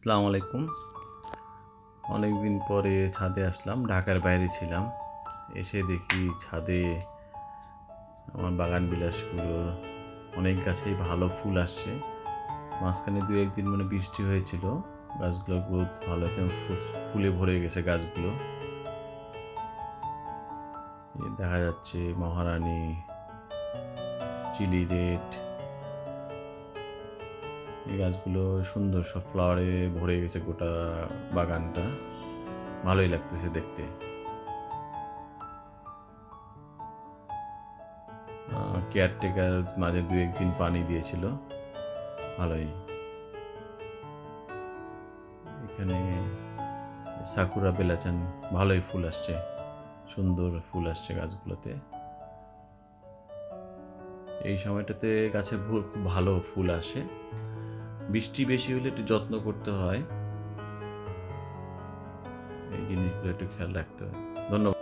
আসসালামু আলাইকুম। অনেকদিন পরে ছাদে আসলাম। ঢাকার বাইরে ছিলাম। এসে দেখি ছাদে আমার বাগান বিলাসগুলো অনেক গাছেই ভালো ফুল আসছে। মাঝখানে ২-১ দিন বৃষ্টি হয়েছিল। গাছগুলোর গ্রোথ ভালো এবং ফুলে ভরে গেছে গাছগুলো। এই দেখা যাচ্ছে মহারানী, চিলি রেড, এই গাছগুলো সুন্দর সব ফ্লাওয়ারে ভরে গেছে গোটা বাগানটা। ভালোই লাগতেছে দেখতে। কেয়ারটেকার মাঝে ২-১ দিন পানি দিয়েছিল। ভালোই। এখানে সাকুরা বেলাচান ভালোই ফুল আসছে। সুন্দর ফুল আসছে গাছগুলোতে। এই সময়টাতে গাছে খুব ভালো ফুল আসে। বৃষ্টি বেশি হলে একটু যত্ন করতে হয়। এই জিনিসগুলো একটু খেয়াল রাখতে হয়। ধন্যবাদ।